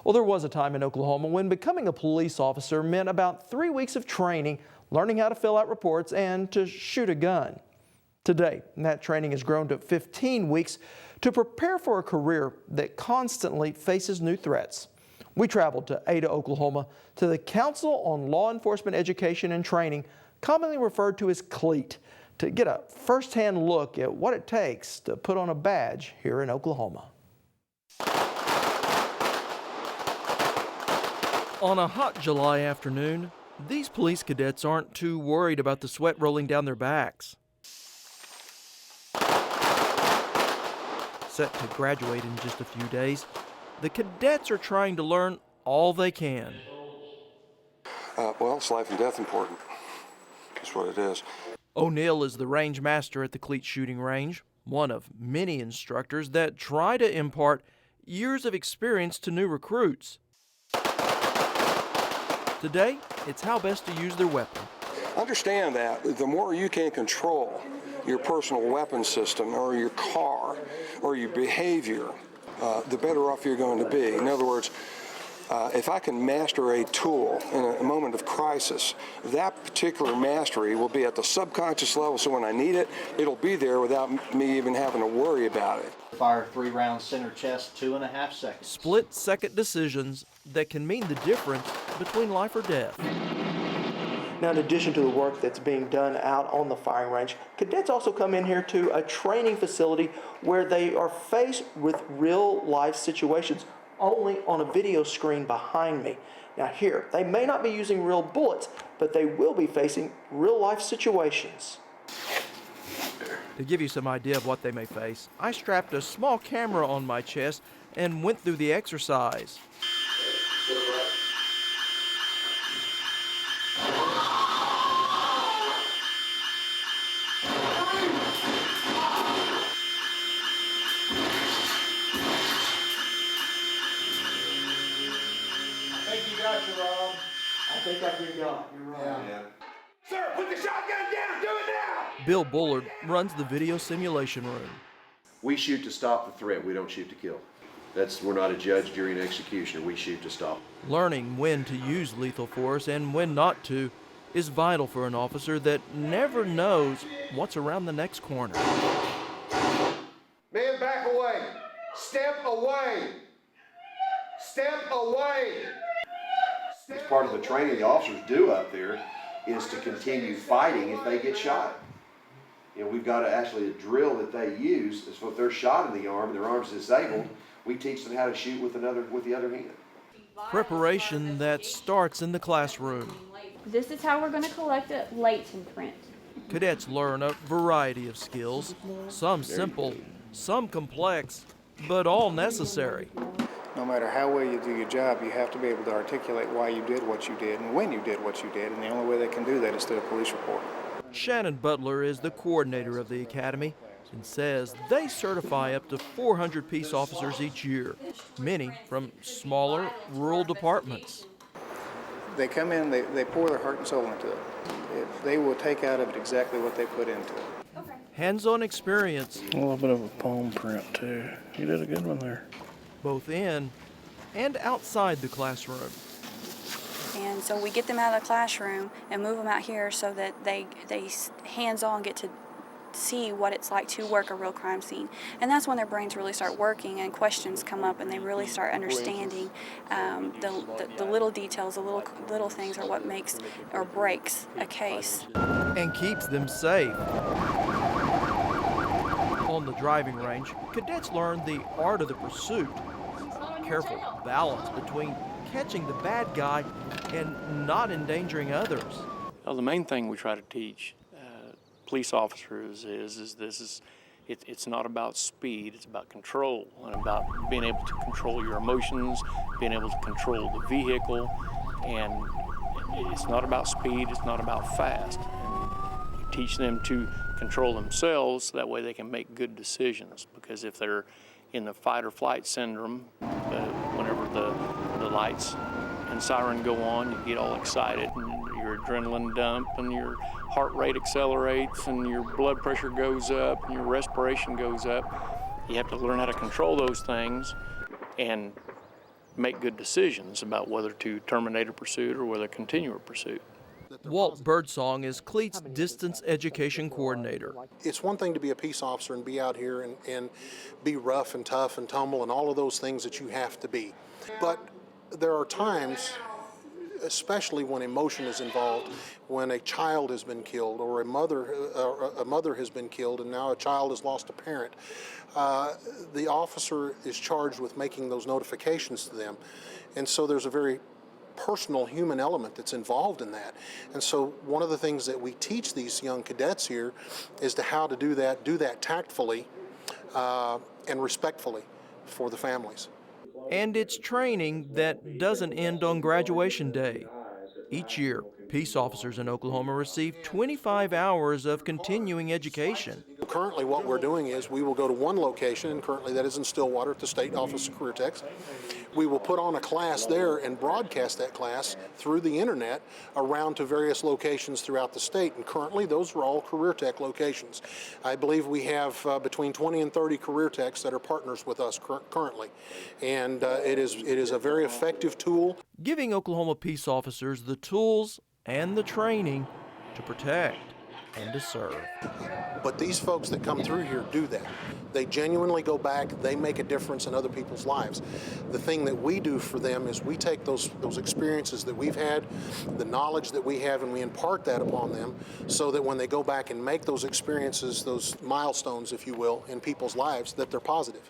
Well, there was a time in Oklahoma when becoming a police officer meant about 3 weeks of training, learning how to fill out reports and to shoot a gun. Today, that training has grown to 15 weeks to prepare for a career that constantly faces new threats. We traveled to Ada, Oklahoma, to the Council on Law Enforcement Education and Training, commonly referred to as CLEET, to get a first-hand look at what it takes to put on a badge here in Oklahoma. On a hot July afternoon, these police cadets aren't too worried about the sweat rolling down their backs. Set to graduate in just a few days, the cadets are trying to learn all they can. Well, it's life and death important. That's what it is. O'Neill is the range master at the CLEET shooting range, one of many instructors that try to impart years of experience to new recruits. Today, it's how best to use their weapon. Understand that the more you can control your personal weapon system or your car or your behavior, the better off you're going to be. In other words, if I can master a tool in a moment of crisis, that particular mastery will be at the subconscious level, so when I need it, it'll be there without me even having to worry about it. Fire 3 rounds center chest, 2.5 seconds. Split-second decisions that can mean the difference between life or death. Now, in addition to the work that's being done out on the firing range, cadets also come in here to a training facility where they are faced with real-life situations, only on a video screen behind me. Now here, they may not be using real bullets, but they will be facing real-life situations. To give you some idea of what they may face, I strapped a small camera on my chest and went through the exercise. I think I've been got. You're right. Yeah. Sir, put the shotgun down. Do it now. Bill Bullard runs the video simulation room. We shoot to stop the threat. We don't shoot to kill. We're not a judge, jury, and executioner. We shoot to stop. Learning when to use lethal force and when not to is vital for an officer that never knows what's around the next corner. Man, back away. Step away. Step away. As part of the training the officers do up there is to continue fighting if they get shot. You know, we've got actually a drill that they use. So if they're shot in the arm and their arm's disabled, we teach them how to shoot with the other hand. Preparation that starts in the classroom. This is how we're going to collect a latent print. Cadets learn a variety of skills, some simple, some complex, but all necessary. No matter how well you do your job, you have to be able to articulate why you did what you did and when you did what you did, and the only way they can do that is through a police report. Shannon Butler is the coordinator of the academy and says they certify up to 400 peace officers each year, many from smaller rural departments. They come in, they pour their heart and soul into it. They will take out of it exactly what they put into it. Hands-on experience. A little bit of a palm print too. You did a good one there. Both in and outside the classroom. And so we get them out of the classroom and move them out here so that they hands-on get to see what it's like to work a real crime scene. And that's when their brains really start working and questions come up and they really start understanding the little details, the little things are what makes or breaks a case. And keeps them safe. On the driving range, cadets learn the art of the pursuit. Careful balance between catching the bad guy and not endangering others. Well, the main thing we try to teach police officers is it's not about speed, it's about control and about being able to control your emotions, being able to control the vehicle, and it's not about speed, it's not about fast. And we teach them to control themselves, so that way they can make good decisions, because if they're in the fight or flight syndrome, whenever the lights and siren go on, you get all excited and your adrenaline dump and your heart rate accelerates and your blood pressure goes up and your respiration goes up. You have to learn how to control those things and make good decisions about whether to terminate a pursuit or whether to continue a pursuit. Walt Birdsong is CLEET's Distance Education Coordinator. It's one thing to be a peace officer and be out here and be rough and tough and tumble and all of those things that you have to be. But there are times, especially when emotion is involved, when a child has been killed or a mother has been killed and now a child has lost a parent, the officer is charged with making those notifications to them. And so there's a very personal human element that's involved in that. And so one of the things that we teach these young cadets here is to how to do that tactfully and respectfully for the families. And it's training that doesn't end on graduation day. Each year, peace officers in Oklahoma receive 25 hours of continuing education. Currently what we're doing is we will go to one location, and currently that is in Stillwater at the State Office of Career Techs. We will put on a class there and broadcast that class through the internet around to various locations throughout the state, and currently those are all Career Tech locations. I believe we have between 20 and 30 Career Techs that are partners with us currently, and it is a very effective tool. Giving Oklahoma peace officers the tools and the training to protect and to serve. But these folks that come through here do that. They genuinely go back, they make a difference in other people's lives. The thing that we do for them is we take those experiences that we've had, the knowledge that we have, and we impart that upon them so that when they go back and make those experiences, those milestones, if you will, in people's lives, that they're positive.